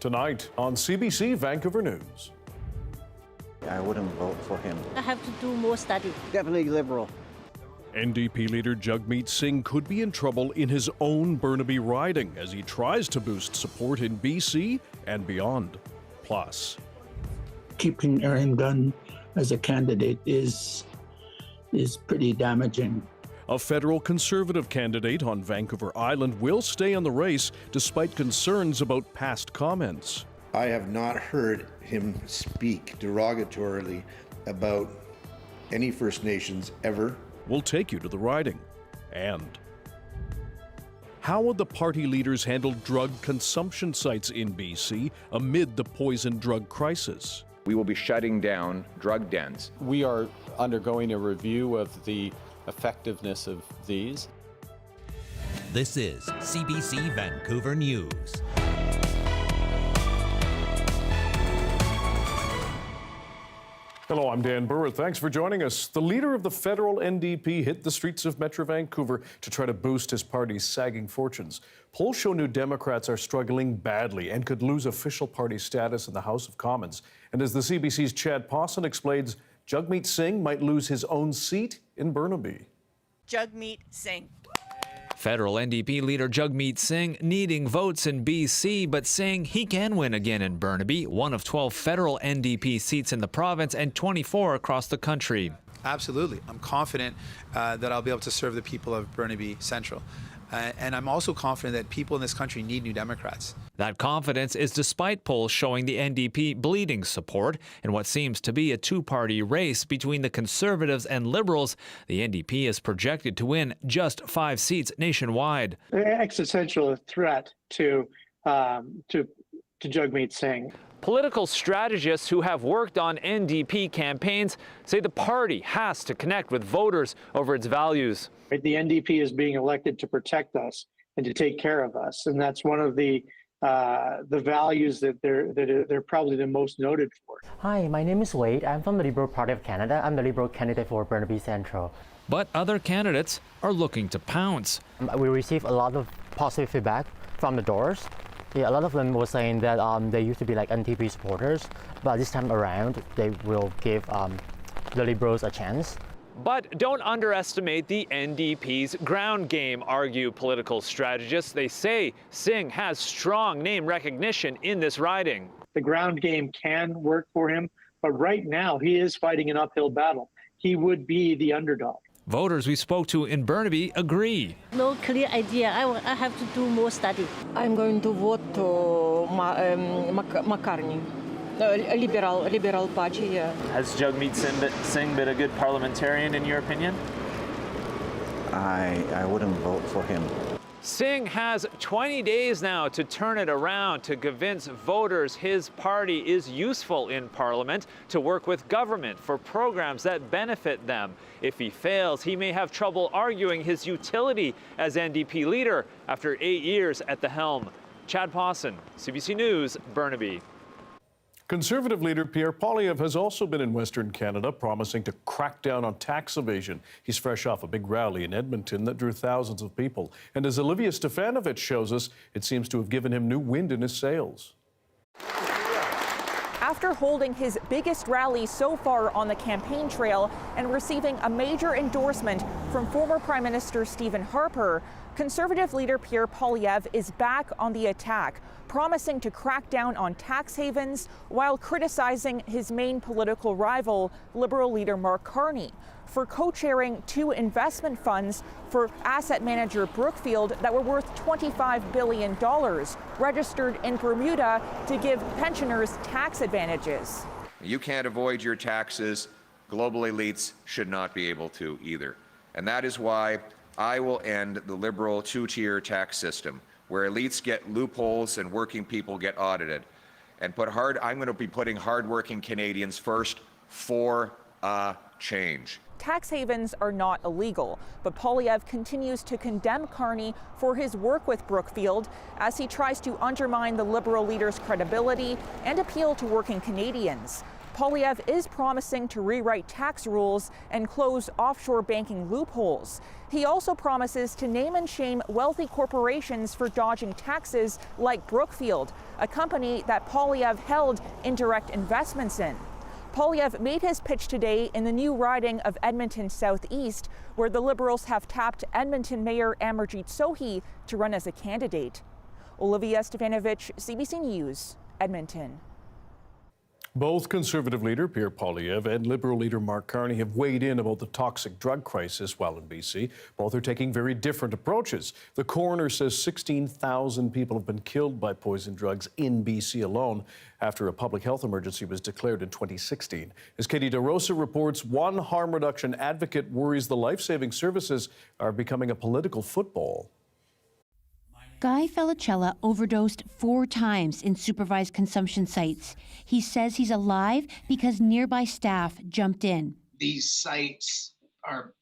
Tonight on CBC Vancouver News. I wouldn't vote for him. I have to do more study. Definitely Liberal. NDP leader Jagmeet Singh could be in trouble in his own Burnaby riding as he tries to boost support in BC and beyond. Plus, keeping him done as a candidate is pretty damaging. a federal Conservative candidate on Vancouver Island will stay in the race despite concerns about past comments. I have not heard him speak derogatorily about any First Nations ever. We'll take you to the riding. And how would the party leaders handle drug consumption sites in BC amid the poison drug crisis? We will be shutting down drug dens. We are undergoing a review of the effectiveness of these. This is CBC Vancouver News. Hello, I'm Dan Burritt. Thanks for joining us. The leader of the federal NDP hit the streets of Metro Vancouver to try to boost his party's sagging fortunes. Polls show New Democrats are struggling badly and could lose official party status in the House of Commons. And as the CBC's Chad Pawson explains, Jagmeet Singh might lose his own seat in Burnaby. Jagmeet Singh. Federal NDP leader Jagmeet Singh needing votes in BC, but saying he can win again in Burnaby, one of 12 federal NDP seats in the province and 24 across the country. Absolutely. I'm confident that I'll be able to serve the people of Burnaby Central. And I'm also confident that people in this country need New Democrats. That confidence is despite polls showing the NDP bleeding support in what seems to be a two-party race between the Conservatives and Liberals. The NDP is projected to win just 5 seats nationwide. An existential threat to Jagmeet Singh. Political strategists who have worked on NDP campaigns say the party has to connect with voters over its values. The NDP is being elected to protect us and to take care of us, and that's one of the values that they're probably the most noted for. Hi, my name is Wade. I'm from the Liberal Party of Canada. I'm the Liberal candidate for Burnaby Central. But other candidates are looking to pounce. We received a lot of positive feedback from the doors. Yeah, a lot of them were saying that they used to be like NDP supporters, but this time around they will give the Liberals a chance. But don't underestimate the NDP's ground game, argue political strategists. They say Singh has strong name recognition in this riding. The ground game can work for him, but right now he is fighting an uphill battle. He would be the underdog. Voters we spoke to in Burnaby agree. No clear idea. I have to do more study. I'm going to vote to McCartney. Liberal party, yeah. Has Jagmeet Singh been a good parliamentarian in your opinion? I wouldn't vote for him. Singh has 20 days now to turn it around, to convince voters his party is useful in Parliament, to work with government for programs that benefit them. If he fails, he may have trouble arguing his utility as NDP leader after 8 years at the helm. Chad Pawson, CBC News, Burnaby. Conservative leader Pierre Poilievre has also been in Western Canada, promising to crack down on tax evasion. He's fresh off a big rally in Edmonton that drew thousands of people. And as Olivia Stefanovich shows us, it seems to have given him new wind in his sails. After holding his biggest rally so far on the campaign trail and receiving a major endorsement from former Prime Minister Stephen Harper, Conservative leader Pierre Poilievre is back on the attack, promising to crack down on tax havens while criticizing his main political rival, Liberal leader Mark Carney, for co-chairing 2 investment funds for asset manager Brookfield that were worth $25 billion, registered in Bermuda to give pensioners tax advantages. You can't avoid your taxes. Global elites should not be able to either. And that is why I will end the Liberal 2-tier tax system, where elites get loopholes and working people get audited. And I'm going to be putting hardworking Canadians first for a change. Tax havens are not illegal, but Poilievre continues to condemn Carney for his work with Brookfield as he tries to undermine the Liberal leader's credibility and appeal to working Canadians. Poilievre is promising to rewrite tax rules and close offshore banking loopholes. He also promises to name and shame wealthy corporations for dodging taxes, like Brookfield, a company that Poilievre held indirect investments in. Poilievre made his pitch today in the new riding of Edmonton Southeast, where the Liberals have tapped Edmonton Mayor Amarjeet Sohi to run as a candidate. Olivia Stefanovic, CBC News, Edmonton. Both Conservative leader Pierre Poilievre and Liberal leader Mark Carney have weighed in about the toxic drug crisis while in BC. Both are taking very different approaches. The coroner says 16,000 people have been killed by poison drugs in BC alone after a public health emergency was declared in 2016. As Katie DeRosa reports, one harm reduction advocate worries the life-saving services are becoming a political football. Guy Felicella overdosed 4 times in supervised consumption sites. He says he's alive because nearby staff jumped in. These sites are,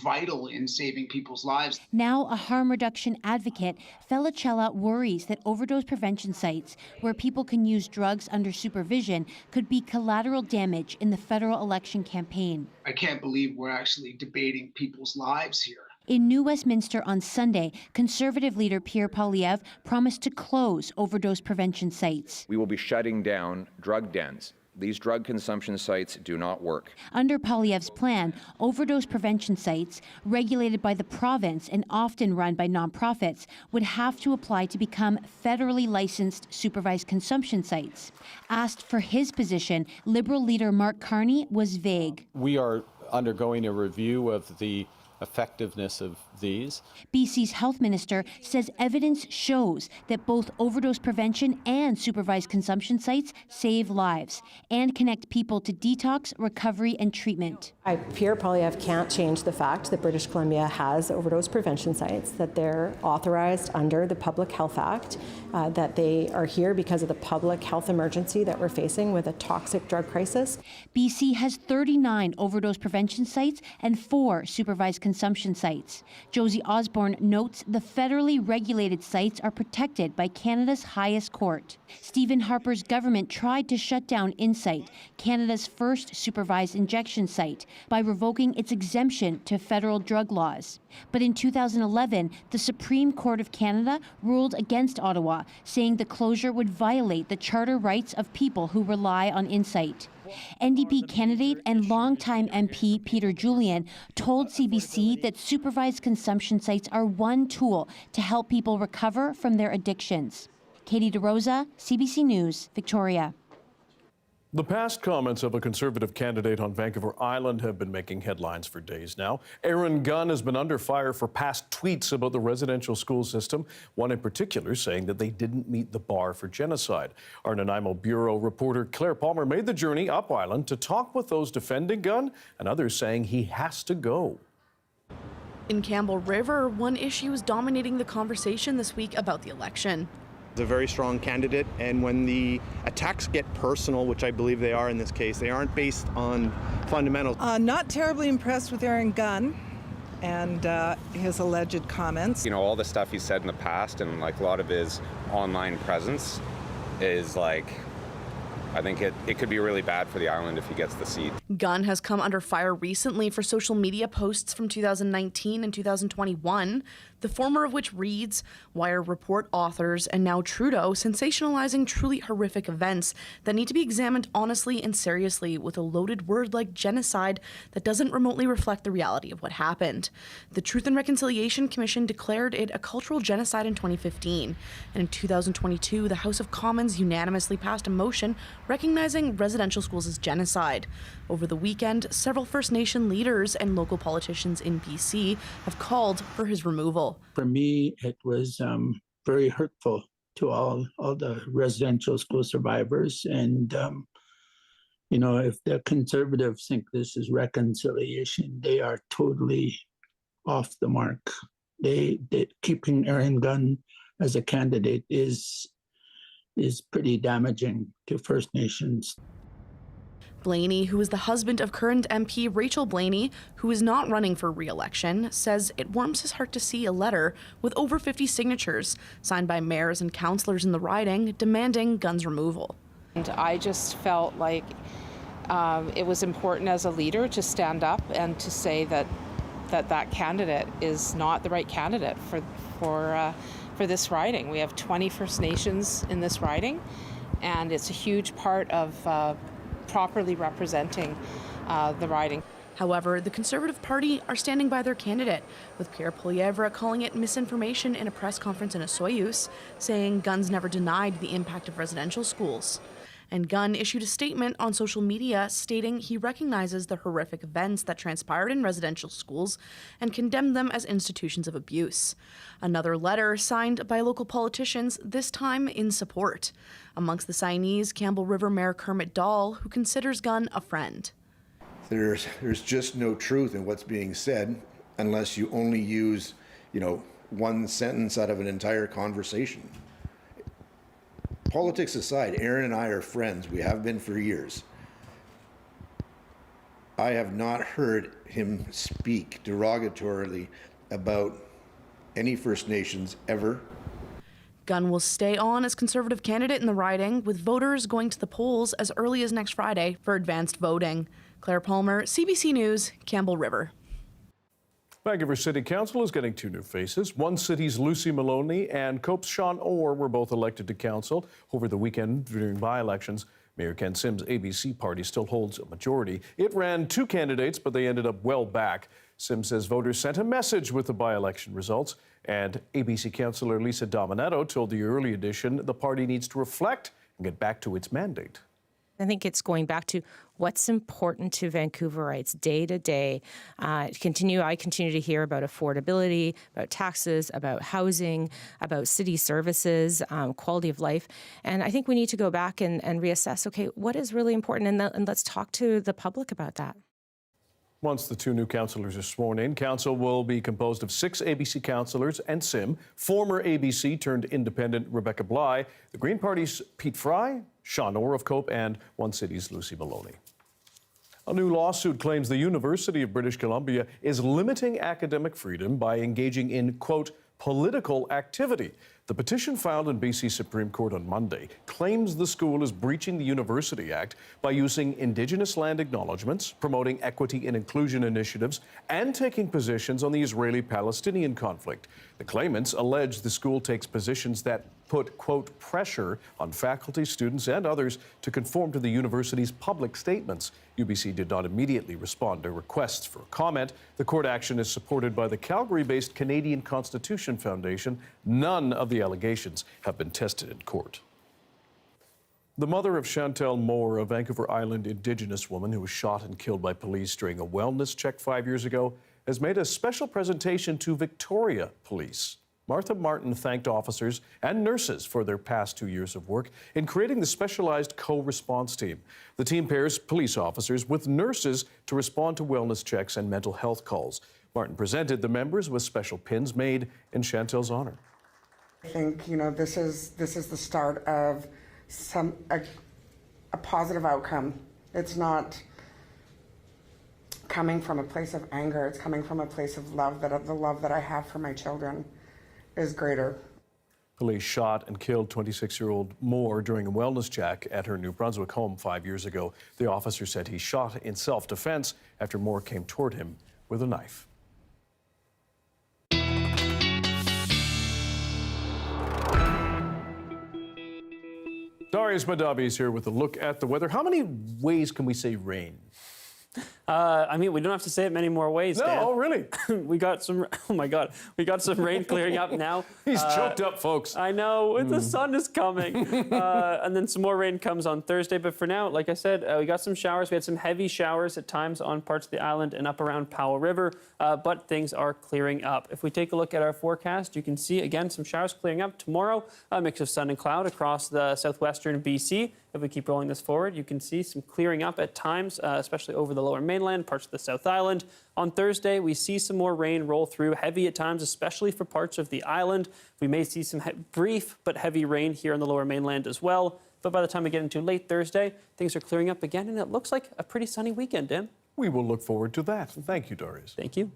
vital in saving people's lives. Now a harm reduction advocate, Felicella worries that overdose prevention sites, where people can use drugs under supervision, could be collateral damage in the federal election campaign. I can't believe we're actually debating people's lives here. In New Westminster on Sunday, Conservative leader Pierre Poilievre promised to close overdose prevention sites. We will be shutting down drug dens. These drug consumption sites do not work. Under Poilievre's plan, overdose prevention sites, regulated by the province and often run by nonprofits, would have to apply to become federally licensed supervised consumption sites. Asked for his position, Liberal leader Mark Carney was vague. We are undergoing a review of the effectiveness of these. BC's health minister says evidence shows that both overdose prevention and supervised consumption sites save lives and connect people to detox, recovery, and treatment. Pierre Poilievre can't change the fact that British Columbia has overdose prevention sites, that they're authorized under the Public Health Act, that they are here because of the public health emergency that we're facing with a toxic drug crisis. BC has 39 overdose prevention sites and 4 supervised consumption sites. Josie Osborne notes the federally regulated sites are protected by Canada's highest court. Stephen Harper's government tried to shut down Insight, Canada's first supervised injection site, by revoking its exemption to federal drug laws. But in 2011, the Supreme Court of Canada ruled against Ottawa, saying the closure would violate the charter rights of people who rely on Insight. NDP candidate and longtime MP Peter Julian told CBC that supervised consumption sites are one tool to help people recover from their addictions. Katie DeRosa, CBC News, Victoria. The past comments of a Conservative candidate on Vancouver Island have been making headlines for days now. Aaron Gunn has been under fire for past tweets about the residential school system, one in particular saying that they didn't meet the bar for genocide. Our Nanaimo Bureau reporter Claire Palmer made the journey up island to talk with those defending Gunn and others saying he has to go. In Campbell River, one issue is dominating the conversation this week about the election. A very strong candidate, and when the attacks get personal, which I believe they are in this case, they aren't based on fundamentals. Not terribly impressed with Aaron Gunn and his alleged comments. All the stuff he said in the past and a lot of his online presence is I think it could be really bad for the island if he gets the seat. Gunn has come under fire recently for social media posts from 2019 and 2021, the former of which reads, Wire report authors and now Trudeau sensationalizing truly horrific events that need to be examined honestly and seriously with a loaded word like genocide that doesn't remotely reflect the reality of what happened. The Truth and Reconciliation Commission declared it a cultural genocide in 2015, and in 2022 the House of Commons unanimously passed a motion recognizing residential schools as genocide. Over the weekend, several First Nation leaders and local politicians in BC have called for his removal. For me, it was very hurtful to all the residential school survivors. And, if the Conservatives think this is reconciliation, they are totally off the mark. They keeping Aaron Gunn as a candidate is pretty damaging to First Nations. Blaney, who is the husband of current MP Rachel Blaney, who is not running for re-election, says it warms his heart to see a letter with over 50 signatures signed by mayors and councillors in the riding demanding Gunn's removal. And I just felt like it was important as a leader to stand up and to say that candidate is not the right candidate for this riding. We have 20 First Nations in this riding, and it's a huge part of properly representing the riding. However, the Conservative Party are standing by their candidate, with Pierre Poilievre calling it misinformation in a press conference in a Soyuz, saying Gunn's never denied the impact of residential schools. And Gunn issued a statement on social media stating he recognizes the horrific events that transpired in residential schools and condemned them as institutions of abuse. Another letter signed by local politicians, this time in support. Amongst the signees, Campbell River Mayor Kermit Dahl, who considers Gunn a friend. There's just no truth in what's being said unless you only use, one sentence out of an entire conversation. Politics aside, Aaron and I are friends. We have been for years. I have not heard him speak derogatorily about any First Nations ever. Gunn will stay on as Conservative candidate in the riding, with voters going to the polls as early as next Friday for advanced voting. Claire Palmer, CBC News, Campbell River. Vancouver City Council is getting two new faces. One City's Lucy Maloney and Cope's Sean Orr were both elected to council over the weekend during by-elections. Mayor Ken Sims' ABC party still holds a majority. It ran two candidates, but they ended up well back. Sims says voters sent a message with the by-election results. And ABC Councillor Lisa Dominato told the early edition the party needs to reflect and get back to its mandate. I think it's going back to what's important to Vancouverites day to day. I continue to hear about affordability, about taxes, about housing, about city services, quality of life. And I think we need to go back and reassess, okay, what is really important? And let's talk to the public about that. Once the two new councillors are sworn in, council will be composed of 6 ABC councillors and Sim, former ABC turned independent Rebecca Bly, the Green Party's Pete Fry, Sean Orr of Cope, and One City's Lucy Maloney. A new lawsuit claims the University of British Columbia is limiting academic freedom by engaging in, quote, political activity. The petition filed in BC Supreme Court on Monday claims the school is breaching the University Act by using Indigenous land acknowledgements, promoting equity and inclusion initiatives, and taking positions on the Israeli-Palestinian conflict. The claimants allege the school takes positions that put, quote, pressure on faculty, students, and others to conform to the university's public statements. UBC did not immediately respond to requests for comment. The court action is supported by the Calgary-based Canadian Constitution Foundation. None of the allegations have been tested in court. The mother of Chantel Moore, a Vancouver Island Indigenous woman who was shot and killed by police during a wellness check 5 years ago, has made a special presentation to Victoria Police. Martha Martin thanked officers and nurses for their past 2 years of work in creating the specialized co-response team. The team pairs police officers with nurses to respond to wellness checks and mental health calls. Martin presented the members with special pins made in Chantel's honor. I think, this is the start of a positive outcome. It's not coming from a place of anger. It's coming from a place of love, the love that I have for my children is greater. Police shot and killed 26-year-old Moore during a wellness check at her New Brunswick home 5 years ago. The officer said he shot in self-defense after Moore came toward him with a knife. Darius Madabi is here with a look at the weather. How many ways can we say rain? I mean, we don't have to say it many more ways, Dan. No, really? We got some, oh my God, we got some rain clearing up now. He's choked up, folks. I know, the sun is coming. And then some more rain comes on Thursday. But for now, like I said, we got some showers. We had some heavy showers at times on parts of the island and up around Powell River, but things are clearing up. If we take a look at our forecast, you can see, again, some showers clearing up tomorrow, a mix of sun and cloud across the southwestern BC. If we keep rolling this forward, you can see some clearing up at times, especially over the lower mainland, parts of the South Island. On Thursday, we see some more rain roll through, heavy at times, especially for parts of the island. We may see some brief but heavy rain here on the lower mainland as well. But by the time we get into late Thursday, things are clearing up again, and it looks like a pretty sunny weekend, Dan. We will look forward to that. Thank you, Darius. Thank you.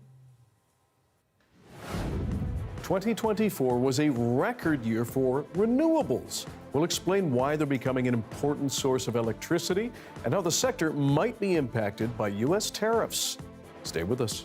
2024 was a record year for renewables. We'll explain why they're becoming an important source of electricity and how the sector might be impacted by U.S. tariffs. Stay with us.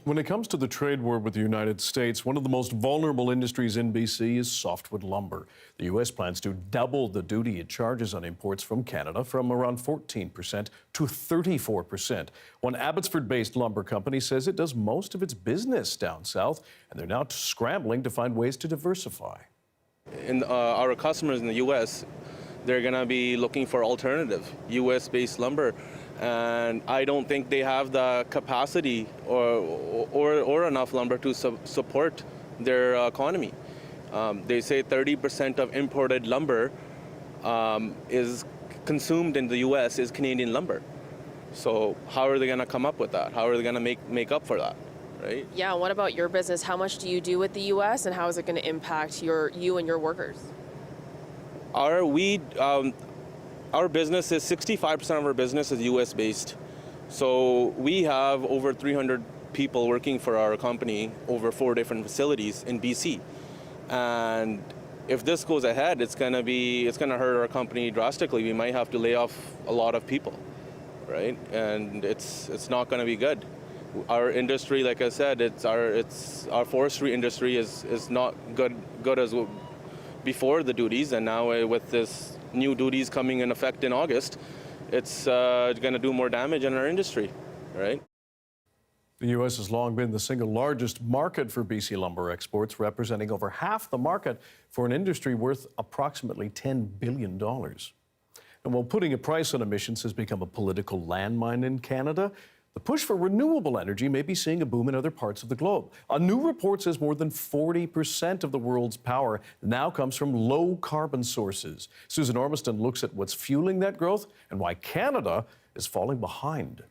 When it comes to the trade war with the United States, one of the most vulnerable industries in BC is softwood lumber. The U.S. plans to double the duty it charges on imports from Canada from around 14% to 34%. One Abbotsford-based lumber company says it does most of its business down south, and they're now scrambling to find ways to diversify. And our customers in the U.S., they're going to be looking for alternative U.S.-based lumber. And I don't think they have the capacity or enough lumber to support their economy. They say 30% of imported lumber is consumed in the U.S. is Canadian lumber. So how are they going to come up with that? How are they going to make up for that, right? Yeah, and what about your business? How much do you do with the U.S. and how is it going to impact you and your workers? Our business is 65% of our business is U.S. based. So we have over 300 people working for our company over 4 different facilities in BC. And if this goes ahead, it's gonna hurt our company drastically. We might have to lay off a lot of people, right? And it's not gonna be good. Our industry, like I said, our forestry industry is not good as before the duties, and now with this new duties coming in effect in August, it's gonna do more damage in our industry, right? The U.S. has long been the single largest market for BC lumber exports, representing over half the market for an industry worth approximately $10 billion. And while putting a price on emissions has become a political landmine in Canada, the push for renewable energy may be seeing a boom in other parts of the globe. A new report says more than 40% of the world's power now comes from low-carbon sources. Susan Ormiston looks at what's fueling that growth and why Canada is falling behind.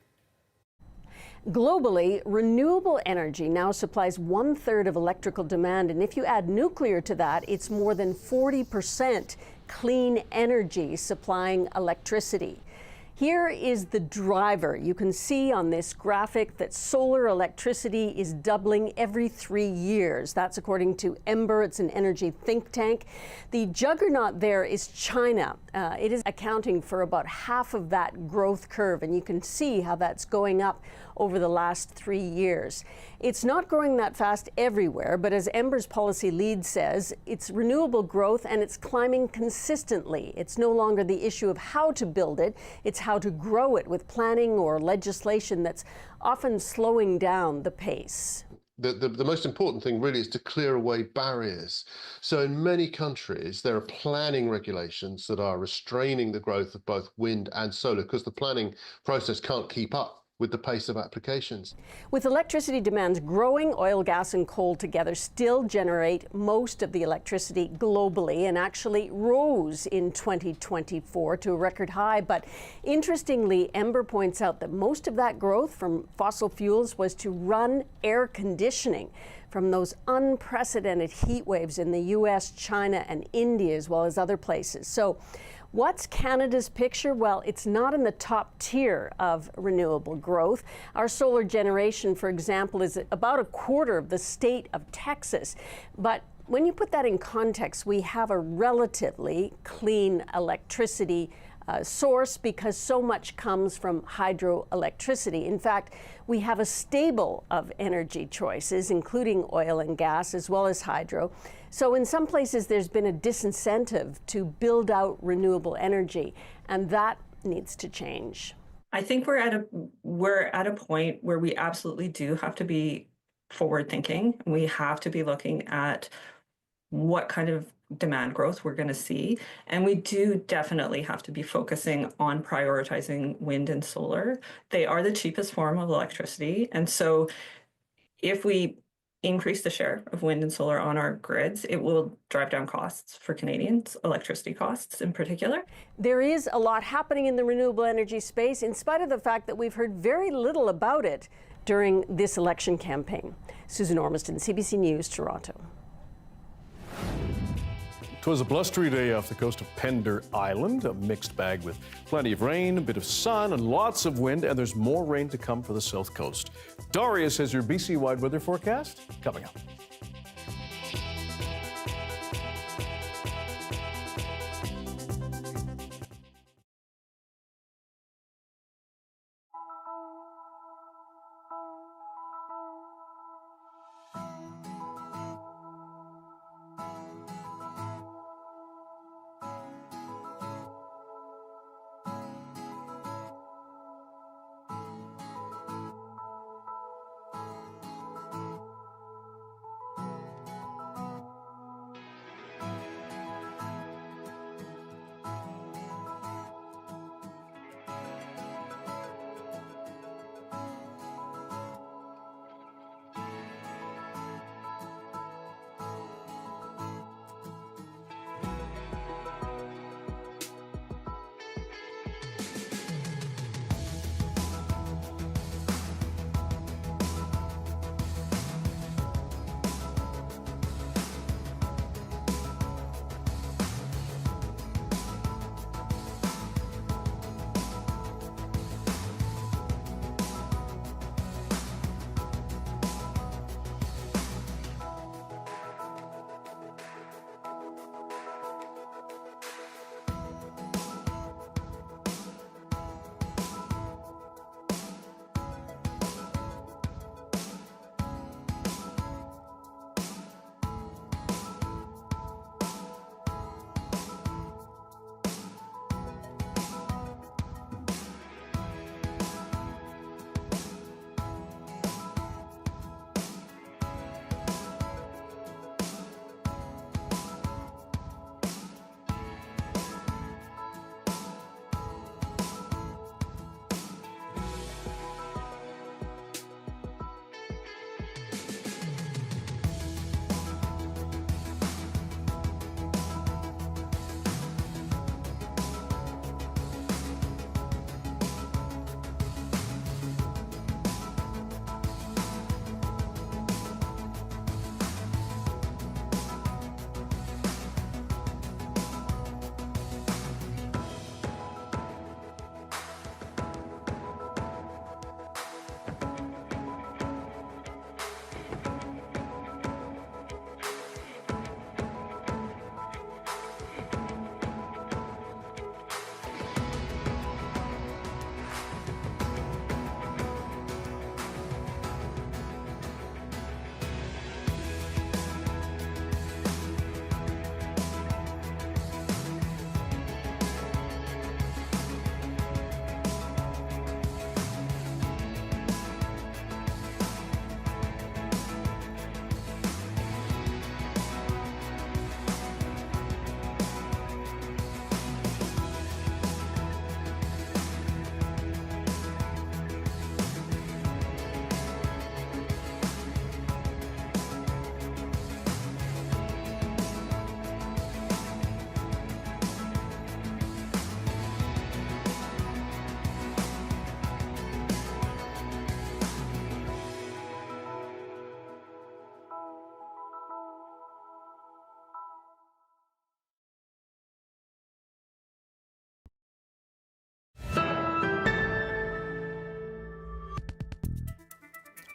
Globally, renewable energy now supplies 1/3 of electrical demand, and if you add nuclear to that, it's more than 40% clean energy supplying electricity. Here is the driver. You can see on this graphic that solar electricity is doubling every 3 years. That's according to Ember. It's an energy think tank. The juggernaut there is China. It is accounting for about half of that growth curve, and you can see how that's going up over the last 3 years. It's not growing that fast everywhere, but as Ember's policy lead says, it's renewable growth and it's climbing consistently. It's no longer the issue of how to build it, it's how to grow it with planning or legislation that's often slowing down the pace. The most important thing really is to clear away barriers. So in many countries, there are planning regulations that are restraining the growth of both wind and solar because the planning process can't keep up with the pace of applications. With electricity demands growing, oil, gas, and coal together still generate most of the electricity globally and actually rose in 2024 to a record high. But interestingly, Ember points out that most of that growth from fossil fuels was to run air conditioning from those unprecedented heat waves in the US, China, and India, as well as other places. So what's Canada's picture? Well, it's not in the top tier of renewable growth. Our solar generation, for example, is about a quarter of the state of Texas. But when you put that in context, we have a relatively clean electricity source because so much comes from hydroelectricity. In fact, we have a stable of energy choices, including oil and gas, as well as hydro. So in some places, there's been a disincentive to build out renewable energy, and that needs to change. I think we're at a point where we absolutely do have to be forward thinking. We have to be looking at what kind of demand growth we're going to see. And we do definitely have to be focusing on prioritizing wind and solar. They are the cheapest form of electricity. And so if we increase the share of wind and solar on our grids, it will drive down costs for Canadians, electricity costs in particular. There is a lot happening in the renewable energy space, in spite of the fact that we've heard very little about it during this election campaign. Susan Ormiston, CBC News, Toronto. It was a blustery day off the coast of Pender Island, a mixed bag with plenty of rain, a bit of sun, and lots of wind, and there's more rain to come for the south coast. Darius has your BC-wide weather forecast coming up.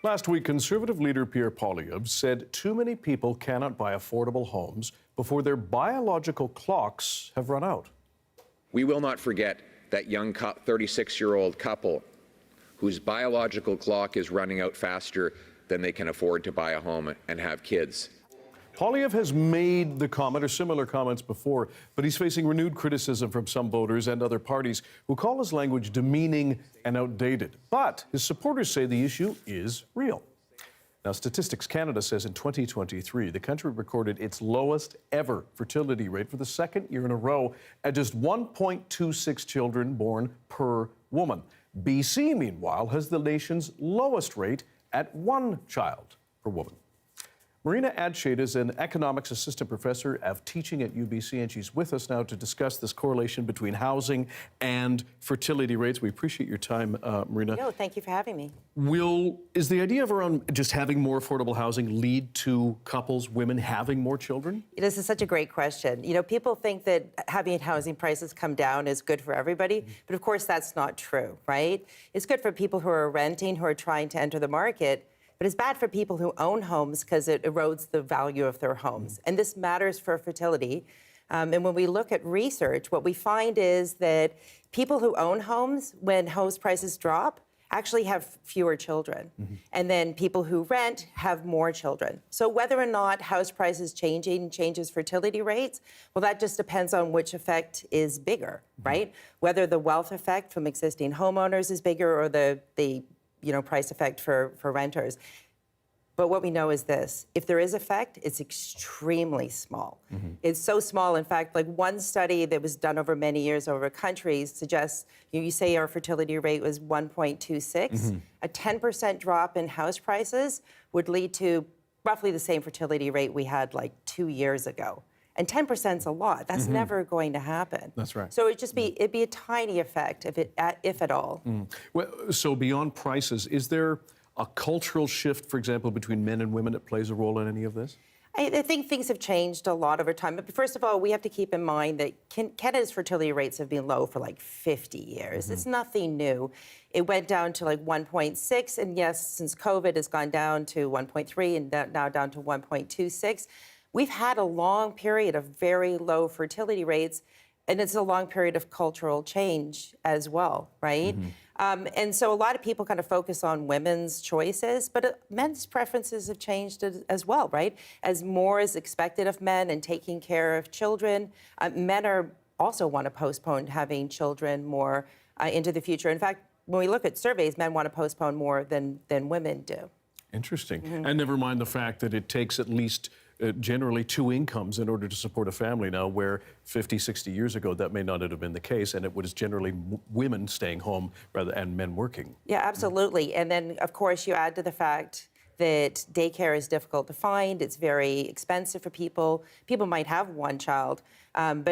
Last week, Conservative leader Pierre Poilievre said too many people cannot buy affordable homes before their biological clocks have run out. We will not forget that young 36-year-old couple whose biological clock is running out faster than they can afford to buy a home and have kids. Poilievre has made the comment or similar comments before, but he's facing renewed criticism from some voters and other parties who call his language demeaning and outdated. But his supporters say the issue is real. Now, Statistics Canada says in 2023, the country recorded its lowest ever fertility rate for the second year in a row at just 1.26 children born per woman. BC, meanwhile, has the nation's lowest rate at 1 child per woman. Marina Adshade is an economics assistant professor of teaching at UBC, and she's with us now to discuss this correlation between housing and fertility rates. We appreciate your time, Marina. No, thank you for having me. Is the idea of around just having more affordable housing lead to couples, women having more children? This is such a great question. You know, people think that having housing prices come down is good for everybody, but of course that's not true, right? It's good for people who are renting, who are trying to enter the market, but it's bad for people who own homes because it erodes the value of their homes. And this matters for fertility. And when we look at research, what we find is that people who own homes, when house prices drop, actually have fewer children. And then people who rent have more children. So whether or not house prices changes fertility rates, well, that just depends on which effect is bigger, right? Whether the wealth effect from existing homeowners is bigger or the price effect for renters. But what we know is this: if there is effect, it's extremely small. It's so small, in fact, like one study that was done over many years over countries suggests, you say our fertility rate was 1.26, a 10% drop in house prices would lead to roughly the same fertility rate we had like 2 years ago. And 10% is a lot. That's never going to happen. That's right. So it'd be a tiny effect, if at all. Well, so beyond prices, is there a cultural shift, for example, between men and women that plays a role in any of this? I think things have changed a lot over time. But first of all, we have to keep in mind that Canada's fertility rates have been low for like 50 years. It's nothing new. It went down to like 1.6, and yes, since COVID has gone down to 1.3 and now down to 1.26. We've had a long period of very low fertility rates, and it's a long period of cultural change as well, right? And so a lot of people kind of focus on women's choices, but men's preferences have changed as well, right? As more is expected of men and taking care of children, men also want to postpone having children more into the future. In fact, when we look at surveys, men want to postpone more than women do. Interesting. And never mind the fact that it takes at least generally 2 incomes in order to support a family now, where 50, 60 years ago that may not have been the case, and it was generally women staying home and men working. Yeah, absolutely. And then, of course, you add to the fact that daycare is difficult to find. It's very expensive for people. People might have 1 child, but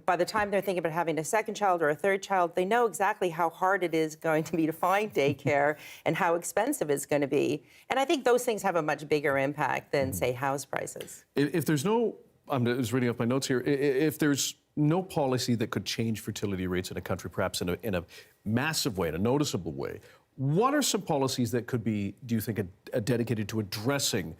by the time they're thinking about having a 2nd child or a 3rd child, they know exactly how hard it is going to be to find daycare and how expensive it's going to be. And I think those things have a much bigger impact than, say, house prices. If there's no, I'm just reading off my notes here, if there's no policy that could change fertility rates in a country, perhaps in a massive way, in a noticeable way, what are some policies that could be, do you think, dedicated to addressing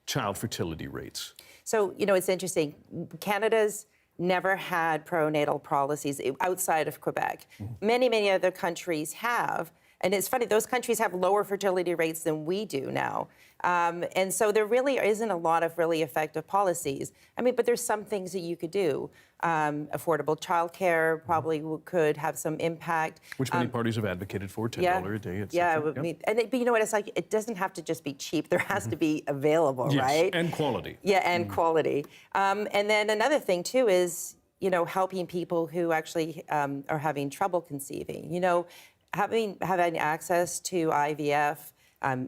child fertility rates? So, it's interesting. Canada's never had pronatal policies outside of Quebec. Many other countries have. And it's funny, those countries have lower fertility rates than we do now. And so there really isn't a lot of really effective policies. But there's some things that you could do. Affordable childcare probably could have some impact. Which many parties have advocated for, $10 a day, et cetera. But you know what, it's like, it doesn't have to just be cheap. There has to be available, right? And quality. Yeah, and quality. And then another thing, too, is, helping people who actually are having trouble conceiving. Having access to IVF,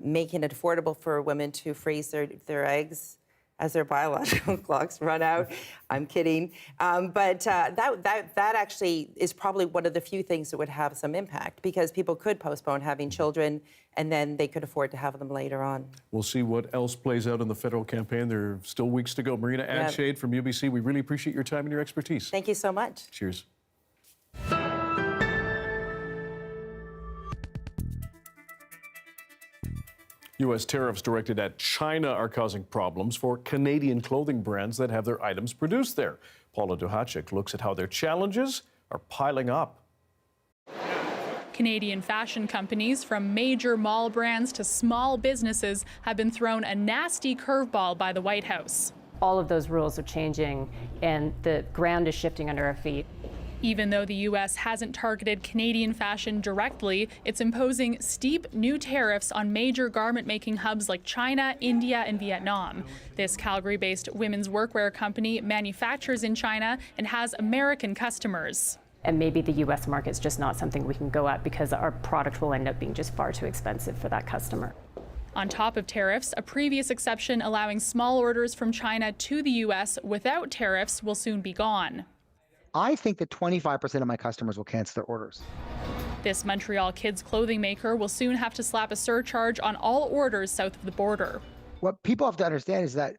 making it affordable for women to freeze their eggs as their biological clocks run out. I'm kidding. But that actually is probably one of the few things that would have some impact, because people could postpone having children and then they could afford to have them later on. We'll see what else plays out in the federal campaign. There are still weeks to go. Marina Adshade from UBC, we really appreciate your time and your expertise. Thank you so much. Cheers. U.S. tariffs directed at China are causing problems for Canadian clothing brands that have their items produced there. Paula Duhacek looks at how their challenges are piling up. Canadian fashion companies, from major mall brands to small businesses, have been thrown a nasty curveball by the White House. All of those rules are changing and the ground is shifting under our feet. Even though the U.S. hasn't targeted Canadian fashion directly, it's imposing steep new tariffs on major garment-making hubs like China, India, and Vietnam. This Calgary-based women's workwear company manufactures in China and has American customers. And maybe the U.S. market's just not something we can go at because our product will end up being just far too expensive for that customer. On top of tariffs, a previous exception allowing small orders from China to the U.S. without tariffs will soon be gone. I think that 25% of my customers will cancel their orders. This Montreal kids clothing maker will soon have to slap a surcharge on all orders south of the border. What people have to understand is that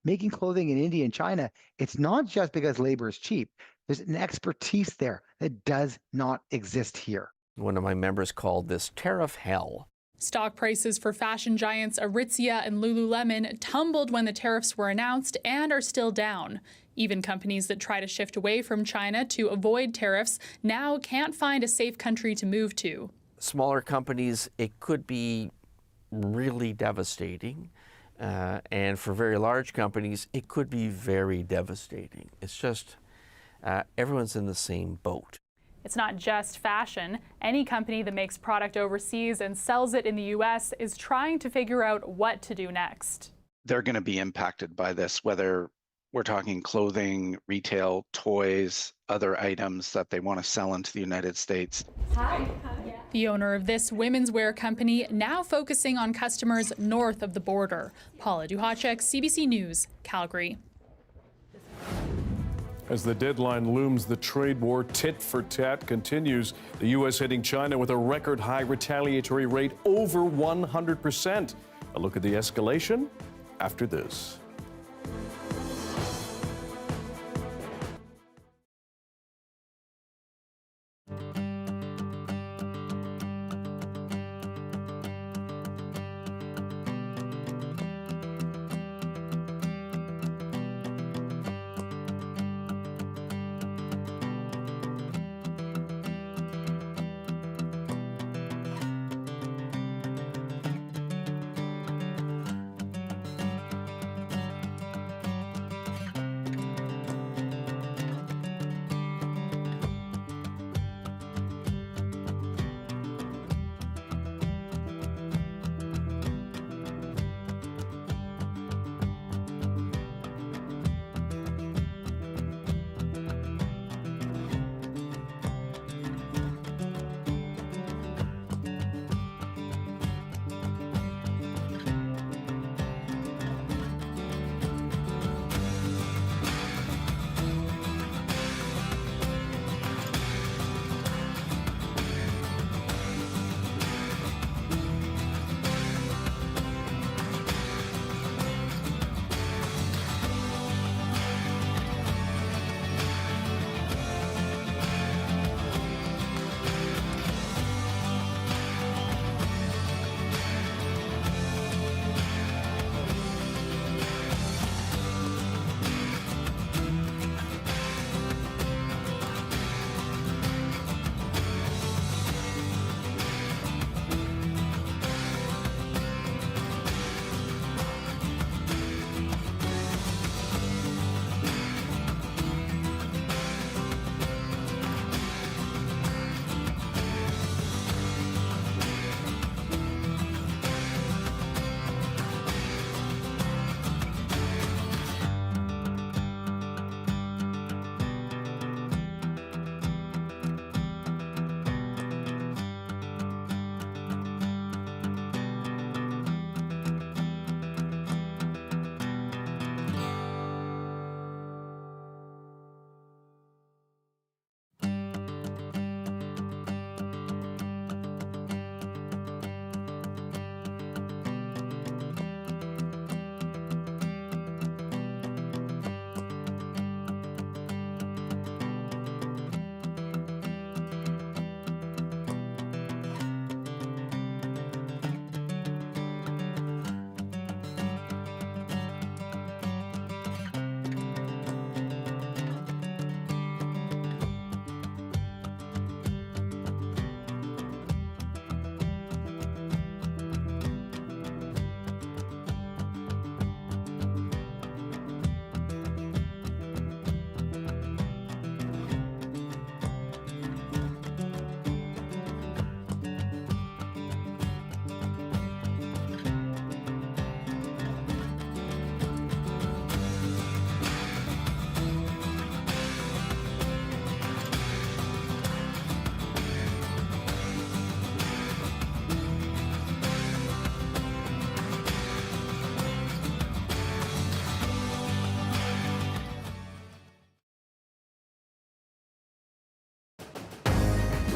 making clothing in India and China, it's not just because labor is cheap. There's an expertise there that does not exist here. One of my members called this tariff hell. Stock prices for fashion giants Aritzia and Lululemon tumbled when the tariffs were announced and are still down. Even companies that try to shift away from China to avoid tariffs now can't find a safe country to move to. Smaller companies, it could be really devastating. And for very large companies, it could be very devastating. It's just everyone's in the same boat. It's not just fashion. Any company that makes product overseas and sells it in the U.S. is trying to figure out what to do next. They're going to be impacted by this, whether we're talking clothing, retail, toys, other items that they want to sell into the United States. Hi. The owner of this women's wear company now focusing on customers north of the border. Paula Duhacek, CBC News, Calgary. As the deadline looms, the trade war tit for tat continues. The U.S. hitting China with a record high retaliatory rate over 100%. A look at the escalation after this.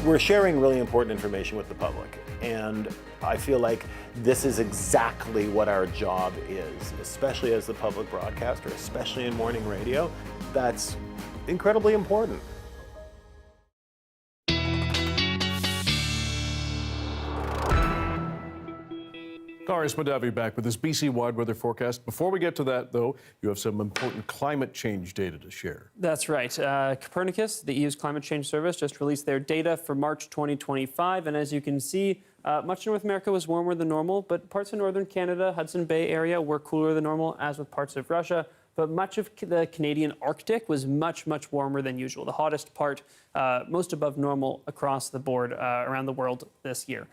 We're sharing really important information with the public, and I feel like this is exactly what our job is, especially as the public broadcaster, especially in morning radio. That's incredibly important. Darius Madavi back with this BC-wide weather forecast. Before we get to that, though, you have some important climate change data to share. That's right. Copernicus, the EU's climate change service, just released their data for March 2025. And as you can see, much of North America was warmer than normal, but parts of northern Canada, Hudson Bay area were cooler than normal, as with parts of Russia. But much of the Canadian Arctic was much, much warmer than usual. The hottest part, most above normal across the board around the world this year.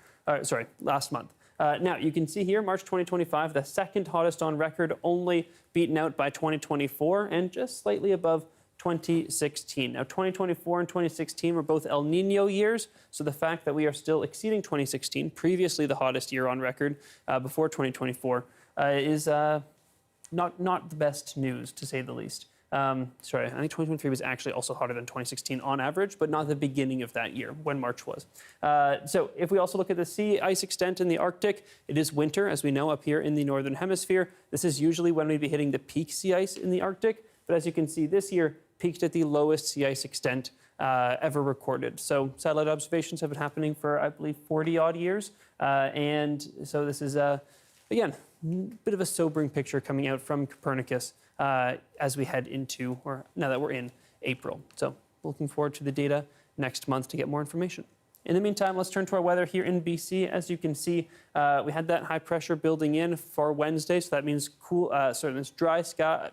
Last month. Now, you can see here, March 2025, the second hottest on record, only beaten out by 2024 and just slightly above 2016. Now, 2024 and 2016 were both El Nino years, so the fact that we are still exceeding 2016, previously the hottest year on record before 2024, is not the best news, to say the least. I think 2023 was actually also hotter than 2016 on average, but not the beginning of that year when March was. So if we also look at the sea ice extent in the Arctic, it is winter, as we know, up here in the northern hemisphere. This is usually when we'd be hitting the peak sea ice in the Arctic, but as you can see this year, peaked at the lowest sea ice extent ever recorded. So satellite observations have been happening for, I believe, 40-odd years. And so this is, again, a bit of a sobering picture coming out from Copernicus as we head into, or now that we're in April. So looking forward to the data next month to get more information. In the meantime, let's turn to our weather here in BC. As you can see, we had that high pressure building in for Wednesday, so that means it's dry sky.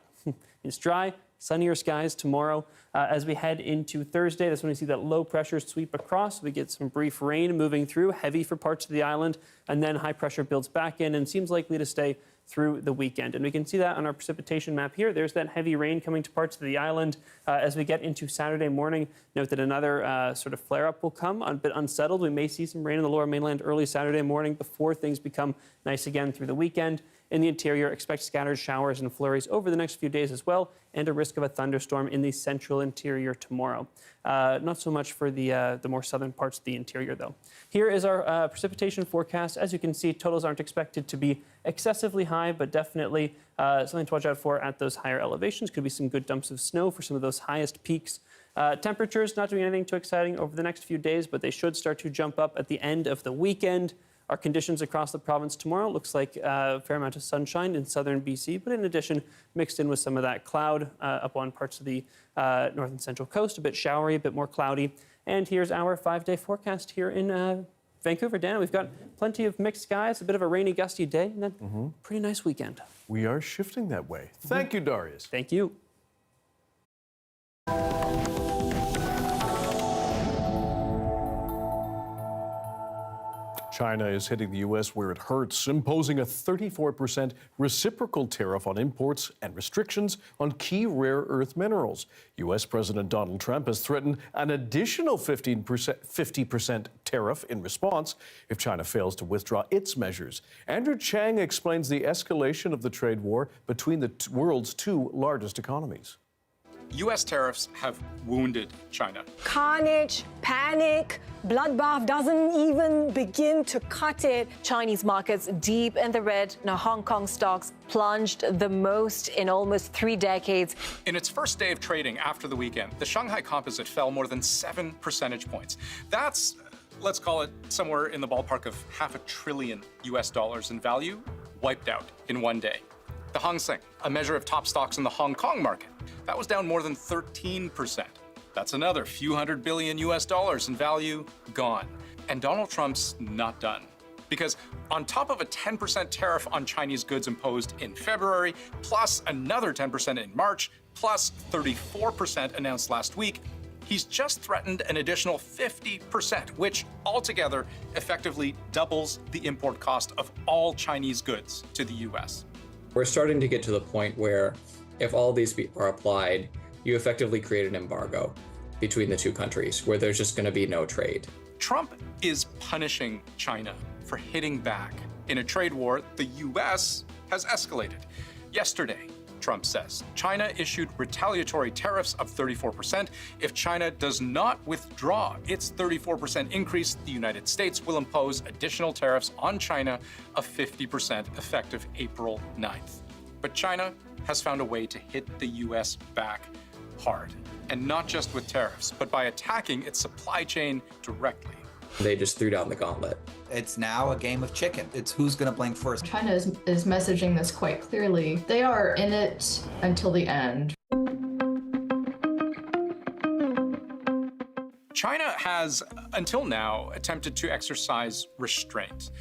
It's dry, sunnier skies tomorrow. As we head into Thursday, that's when we see that low pressure sweep across. We get some brief rain moving through, heavy for parts of the island, and then high pressure builds back in and seems likely to stay through the weekend. And we can see that on our precipitation map here. There's that heavy rain coming to parts of the island. As we get into Saturday morning, note that another sort of flare-up will come, a bit unsettled. We may see some rain in the lower mainland early Saturday morning before things become nice again through the weekend. In the interior, expect scattered showers and flurries over the next few days as well, and a risk of a thunderstorm in the central interior tomorrow. Not so much for the more southern parts of the interior, though. Here is our precipitation forecast. As you can see, totals aren't expected to be excessively high, but definitely something to watch out for at those higher elevations. Could be some good dumps of snow for some of those highest peaks. Temperatures not doing anything too exciting over the next few days, but they should start to jump up at the end of the weekend. Our conditions across the province tomorrow looks like a fair amount of sunshine in southern BC, but in addition, mixed in with some of that cloud up on parts of the north and central coast, a bit showery, a bit more cloudy. And here's our 5-day forecast here in Vancouver. Dan, we've got plenty of mixed skies, a bit of a rainy, gusty day, and then pretty nice weekend. We are shifting that way. Thank you, Darius. Thank you. China is hitting the U.S. where it hurts, imposing a 34% reciprocal tariff on imports and restrictions on key rare earth minerals. U.S. President Donald Trump has threatened an additional 50% tariff in response if China fails to withdraw its measures. Andrew Chang explains the escalation of the trade war between the world's two largest economies. U.S. tariffs have wounded China. Carnage, panic, bloodbath doesn't even begin to cut it. Chinese markets deep in the red. Now Hong Kong stocks plunged the most in almost 3 decades. In its first day of trading after the weekend, the Shanghai Composite fell more than 7 percentage points. That's, let's call it somewhere in the ballpark of $500 billion in value, wiped out in one day. The Hang Seng, a measure of top stocks in the Hong Kong market, that was down more than 13%. That's another few $100 billion in value gone. And Donald Trump's not done. Because on top of a 10% tariff on Chinese goods imposed in February, plus another 10% in March, plus 34% announced last week, he's just threatened an additional 50%, which altogether effectively doubles the import cost of all Chinese goods to the US. We're starting to get to the point where if all these are applied, you effectively create an embargo between the two countries where there's just going to be no trade. Trump is punishing China for hitting back. In a trade war, the US has escalated. Yesterday, Trump says. China issued retaliatory tariffs of 34%. If China does not withdraw its 34% increase, the United States will impose additional tariffs on China of 50% effective April 9th. But China has found a way to hit the U.S. back hard, and not just with tariffs, but by attacking its supply chain directly. They just threw down the gauntlet. It's now a game of chicken. It's who's going to blink first. China is messaging this quite clearly. They are in it until the end. China has, until now, attempted to exercise restraint.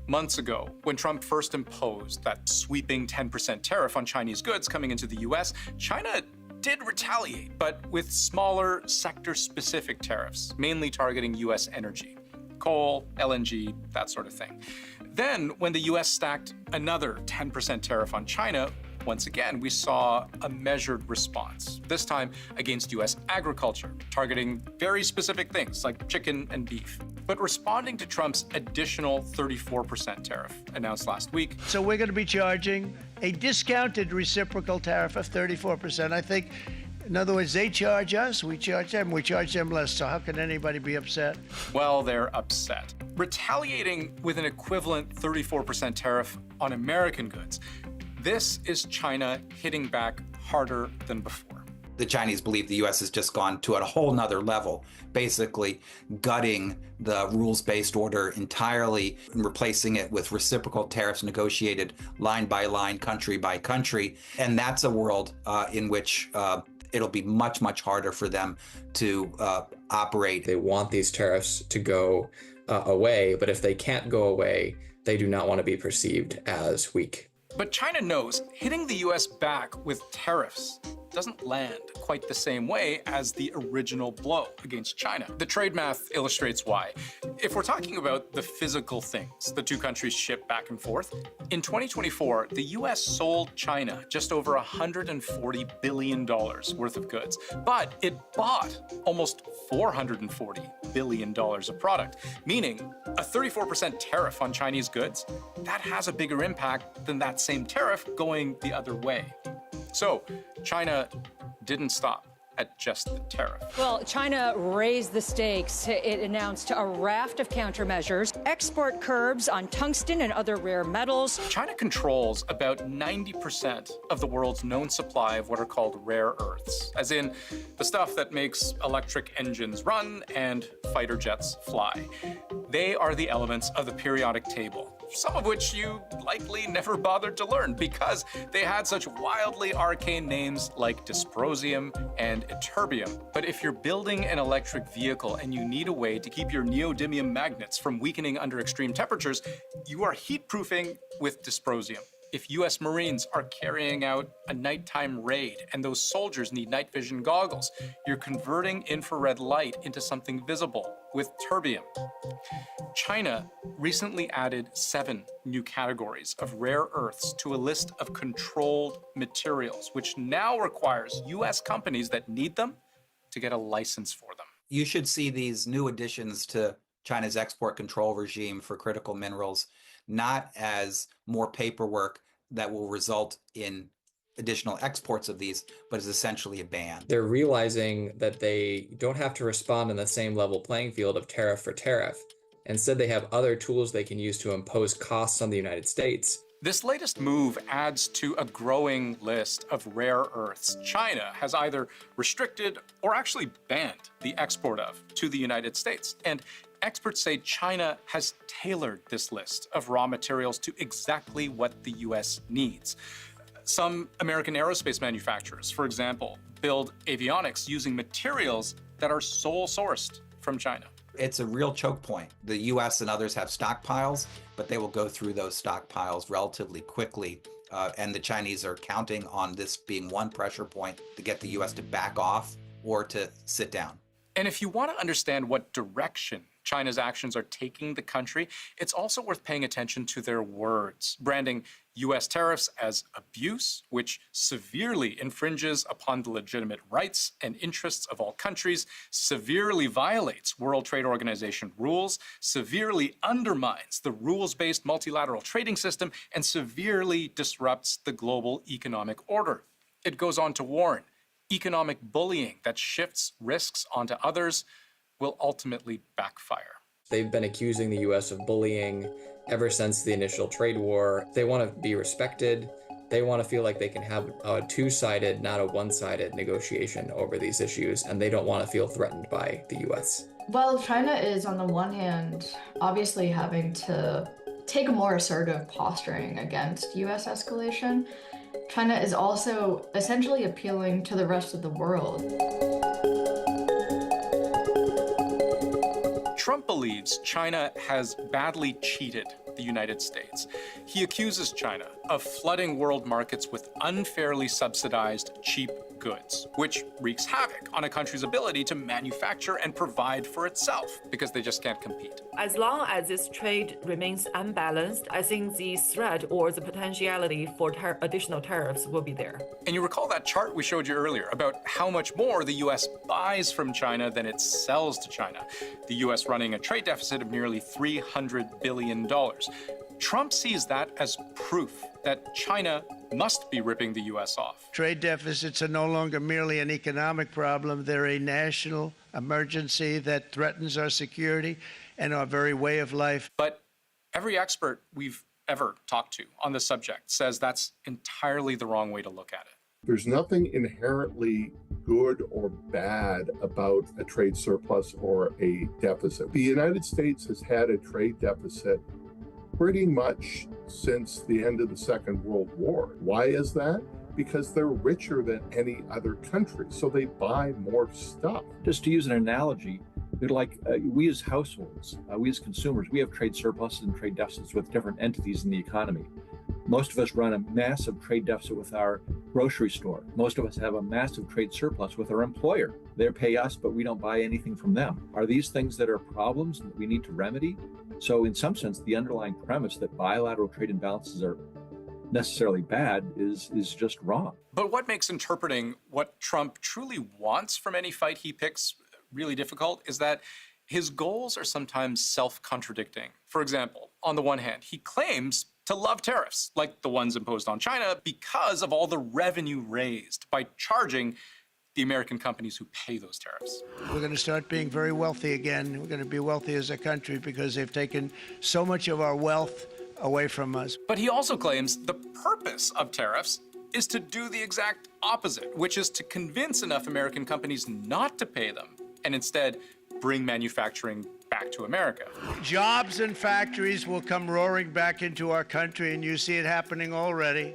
Months ago, when Trump first imposed that sweeping 10% tariff on Chinese goods coming into the U.S., China did retaliate, but with smaller sector-specific tariffs, mainly targeting U.S. energy. Coal, LNG, that sort of thing. Then, when the U.S. stacked another 10% tariff on China, once again, we saw a measured response, this time against U.S. agriculture, targeting very specific things like chicken and beef. But responding to Trump's additional 34% tariff announced last week. So we're going to be charging a discounted reciprocal tariff of 34%. I think, in other words, they charge us, we charge them less. So how can anybody be upset? Well, they're upset. Retaliating with an equivalent 34% tariff on American goods. This is China hitting back harder than before. The Chinese believe the U.S. has just gone to a whole nother level, basically gutting the rules-based order entirely and replacing it with reciprocal tariffs negotiated line by line, country by country. And that's a world in which it'll be much, much harder for them to operate. They want these tariffs to go away, but if they can't go away, they do not want to be perceived as weak. But China knows hitting the U.S. back with tariffs doesn't land quite the same way as the original blow against China. The trade math illustrates why. If we're talking about the physical things the two countries ship back and forth, in 2024, the U.S. sold China just over $140 billion worth of goods, but it bought almost $440 billion of product, meaning a 34% tariff on Chinese goods, that has a bigger impact than that same tariff going the other way. So China didn't stop at just the tariff. Well, China raised the stakes. It announced a raft of countermeasures, export curbs on tungsten and other rare metals. China controls about 90% of the world's known supply of what are called rare earths, as in the stuff that makes electric engines run and fighter jets fly. They are the elements of the periodic table, some of which you likely never bothered to learn because they had such wildly arcane names like dysprosium and ytterbium. But if you're building an electric vehicle and you need a way to keep your neodymium magnets from weakening under extreme temperatures, you are heat-proofing with dysprosium. If U.S. Marines are carrying out a nighttime raid and those soldiers need night vision goggles, you're converting infrared light into something visible with terbium. China recently added 7 new categories of rare earths to a list of controlled materials, which now requires U.S. companies that need them to get a license for them. You should see these new additions to China's export control regime for critical minerals not as more paperwork that will result in additional exports of these, but is essentially a ban. They're realizing that they don't have to respond on the same level playing field of tariff for tariff. Instead, they have other tools they can use to impose costs on the United States. This latest move adds to a growing list of rare earths China has either restricted or actually banned the export of to the United States. And experts say China has tailored this list of raw materials to exactly what the U.S. needs. Some American aerospace manufacturers, for example, build avionics using materials that are sole sourced from China. It's a real choke point. The U.S. and others have stockpiles, but they will go through those stockpiles relatively quickly. And the Chinese are counting on this being one pressure point to get the U.S. to back off or to sit down. And if you want to understand what direction China's actions are taking the country, it's also worth paying attention to their words, branding U.S. tariffs as abuse, which severely infringes upon the legitimate rights and interests of all countries, severely violates World Trade Organization rules, severely undermines the rules-based multilateral trading system, and severely disrupts the global economic order. it goes on to warn economic bullying that shifts risks onto others will ultimately backfire. They've been accusing the US of bullying ever since the initial trade war. They want to be respected. They want to feel like they can have a two-sided, not a one-sided negotiation over these issues, and they don't want to feel threatened by the US. Well, China is, on the one hand, obviously having to take a more assertive posturing against US escalation. China is also essentially appealing to the rest of the world. Trump believes China has badly cheated the United States. He accuses China of flooding world markets with unfairly subsidized cheap goods, which wreaks havoc on a country's ability to manufacture and provide for itself because they just can't compete. As long as this trade remains unbalanced, I think the threat or the potentiality for additional tariffs will be there. And you recall that chart we showed you earlier about how much more the U.S. buys from China than it sells to China. The U.S. running a trade deficit of nearly $300 billion. Trump sees that as proof that China must be ripping the U.S. off. Trade deficits are no longer merely an economic problem. They're a national emergency that threatens our security and our very way of life. But every expert we've ever talked to on this subject says that's entirely the wrong way to look at it. There's nothing inherently good or bad about a trade surplus or a deficit. The United States has had a trade deficit pretty much since the end of the Second World War. Why is that? Because they're richer than any other country, so they buy more stuff. Just to use an analogy, we as households, we as consumers, we have trade surpluses and trade deficits with different entities in the economy. Most of us run a massive trade deficit with our grocery store. Most of us have a massive trade surplus with our employer. They pay us, but we don't buy anything from them. Are these things that are problems that we need to remedy? So in some sense, the underlying premise that bilateral trade imbalances are necessarily bad is just wrong. But what makes interpreting what Trump truly wants from any fight he picks really difficult is that his goals are sometimes self-contradicting. For example, on the one hand, he claims to love tariffs, like the ones imposed on China, because of all the revenue raised by charging the American companies who pay those tariffs. We're going to start being very wealthy again. We're going to be wealthy as a country because they've taken so much of our wealth away from us. But he also claims the purpose of tariffs is to do the exact opposite, which is to convince enough American companies not to pay them and instead bring manufacturing back to America. Jobs and factories will come roaring back into our country, and you see it happening already.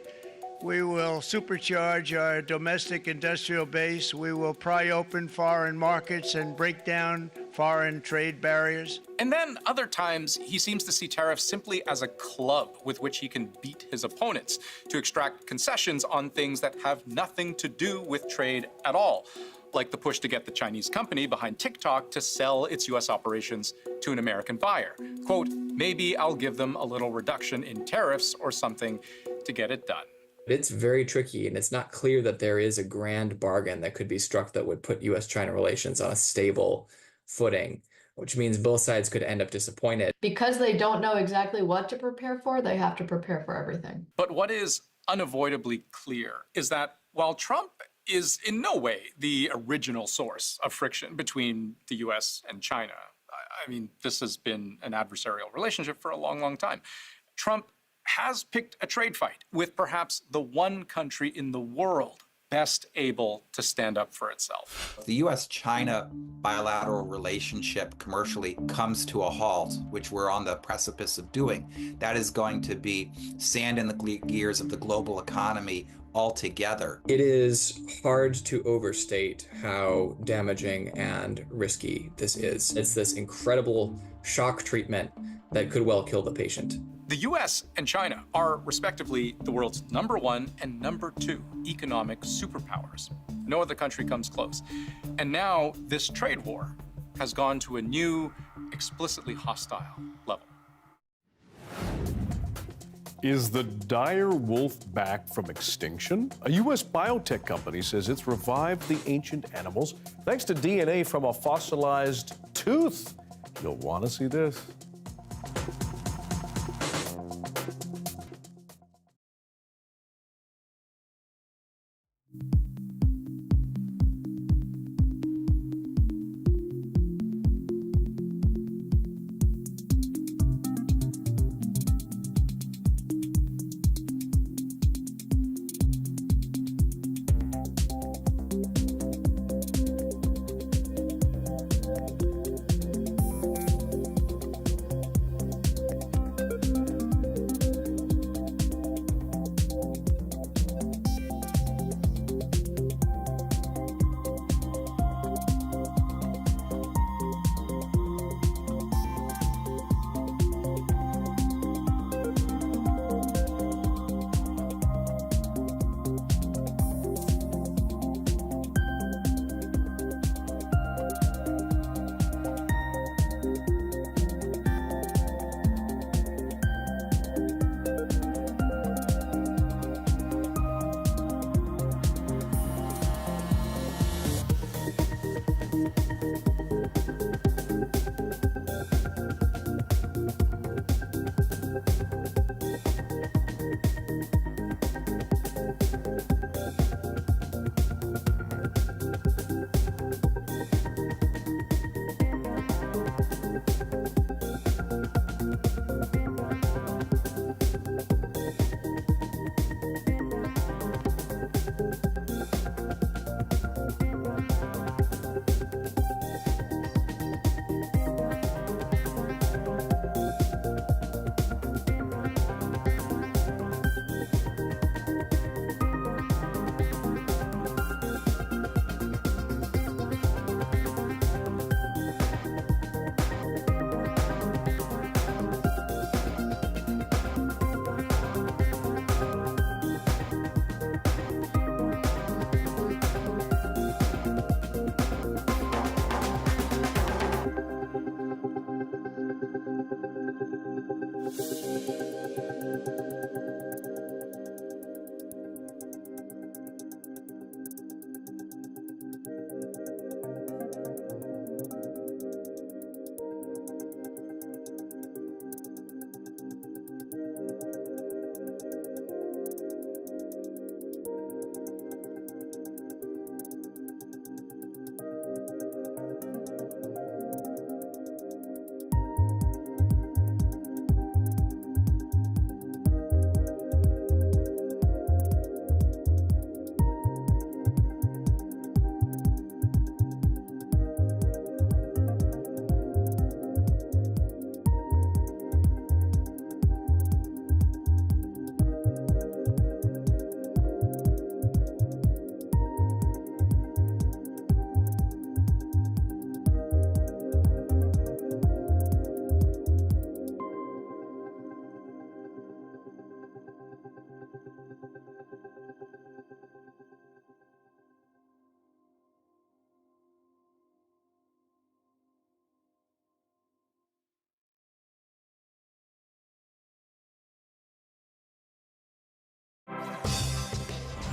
We will supercharge our domestic industrial base. We will pry open foreign markets and break down foreign trade barriers. And then other times, he seems to see tariffs simply as a club with which he can beat his opponents to extract concessions on things that have nothing to do with trade at all, like the push to get the Chinese company behind TikTok to sell its US operations to an American buyer. Quote, maybe I'll give them a little reduction in tariffs or something to get it done. It's very tricky, and it's not clear that there is a grand bargain that could be struck that would put US-China relations on a stable footing, which means both sides could end up disappointed. Because they don't know exactly what to prepare for, they have to prepare for everything. But what is unavoidably clear is that while Trump is in no way the original source of friction between the US and China, I mean, this has been an adversarial relationship for a long, long time, Trump has picked a trade fight with perhaps the one country in the world best able to stand up for itself. The US-China bilateral relationship commercially comes to a halt, which we're on the precipice of doing. That is going to be sand in the gears of the global economy altogether. It is hard to overstate how damaging and risky this is. It's this incredible shock treatment that could well kill the patient. The US and China are respectively the world's #1 and #2 economic superpowers. No other country comes close. And now this trade war has gone to a new, explicitly hostile level. Is the dire wolf back from extinction? A U.S. biotech company says it's revived the ancient animals thanks to DNA from a fossilized tooth. You'll want to see this.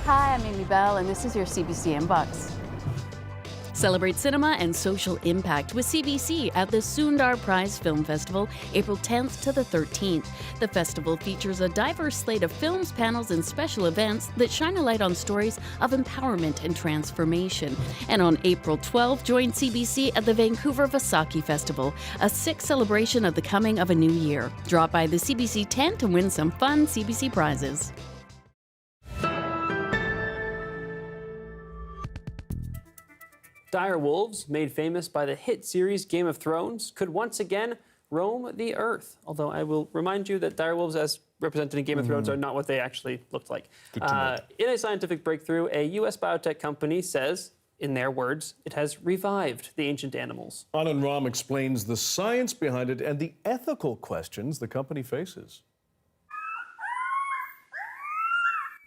Hi, I'm Amy Bell, and this is your CBC Inbox. Celebrate cinema and social impact with CBC at the Sundar Prize Film Festival, April 10th to the 13th. The festival features a diverse slate of films, panels, and special events that shine a light on stories of empowerment and transformation. And on April 12th, join CBC at the Vancouver Vaisakhi Festival, a Sikh celebration of the coming of a new year. Drop by the CBC tent and win some fun CBC prizes. Direwolves, made famous by the hit series Game of Thrones, could once again roam the earth. Although I will remind you that direwolves, as represented in Game of Thrones, are not what they actually looked like. In a scientific breakthrough, a U.S. biotech company says, in their words, it has revived the ancient animals. Anand Ram explains the science behind it and the ethical questions the company faces.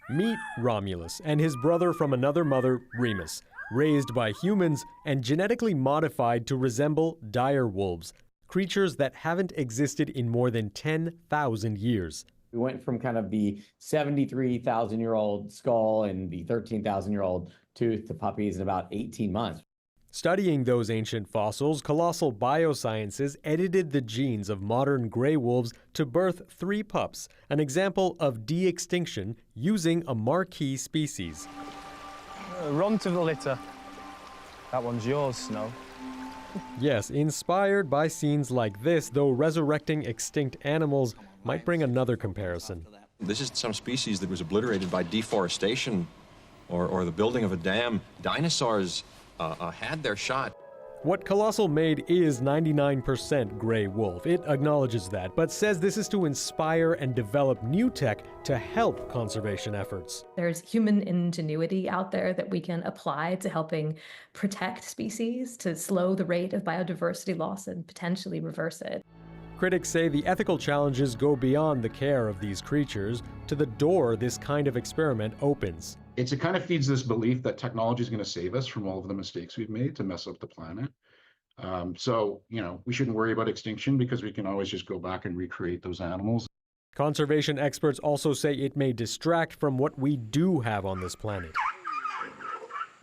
Meet Romulus and his brother from another mother, Remus, raised by humans and genetically modified to resemble dire wolves, creatures that haven't existed in more than 10,000 years. We went from kind of the 73,000-year-old skull and the 13,000-year-old tooth to puppies in about 18 months. Studying those ancient fossils, Colossal Biosciences edited the genes of modern gray wolves to birth 3 pups, an example of de-extinction using a marquee species. Run to the litter. That one's yours, Snow. Yes, inspired by scenes like this, though resurrecting extinct animals might bring another comparison. This is some species that was obliterated by deforestation or the building of a dam. Dinosaurs had their shot. What Colossal made is 99% gray wolf. It acknowledges that, but says this is to inspire and develop new tech to help conservation efforts. There's human ingenuity out there that we can apply to helping protect species, to slow the rate of biodiversity loss and potentially reverse it. Critics say the ethical challenges go beyond the care of these creatures to the door this kind of experiment opens. It kind of feeds this belief that technology is going to save us from all of the mistakes we've made to mess up the planet. So, we shouldn't worry about extinction because we can always just go back and recreate those animals. Conservation experts also say it may distract from what we do have on this planet.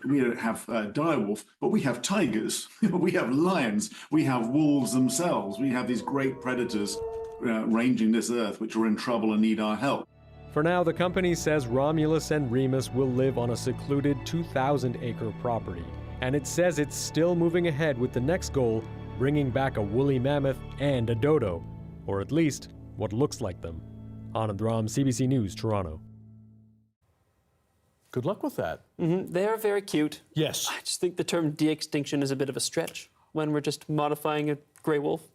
We don't have direwolf, but we have tigers, we have lions, we have wolves themselves. We have these great predators ranging this earth which are in trouble and need our help. For now, the company says Romulus and Remus will live on a secluded 2,000-acre property. And it says it's still moving ahead with the next goal, bringing back a woolly mammoth and a dodo. Or at least, what looks like them. Anand Ram, CBC News, Toronto. Good luck with that. They are very cute. Yes. I just think the term de-extinction is a bit of a stretch when we're just modifying a gray wolf.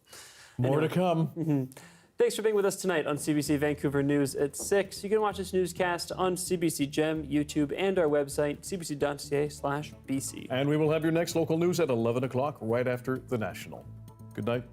More to come. Thanks for being with us tonight on CBC Vancouver News at 6. You can watch this newscast on CBC Gem, YouTube, and our website, cbc.ca/BC. And we will have your next local news at 11 o'clock, right after the National. Good night.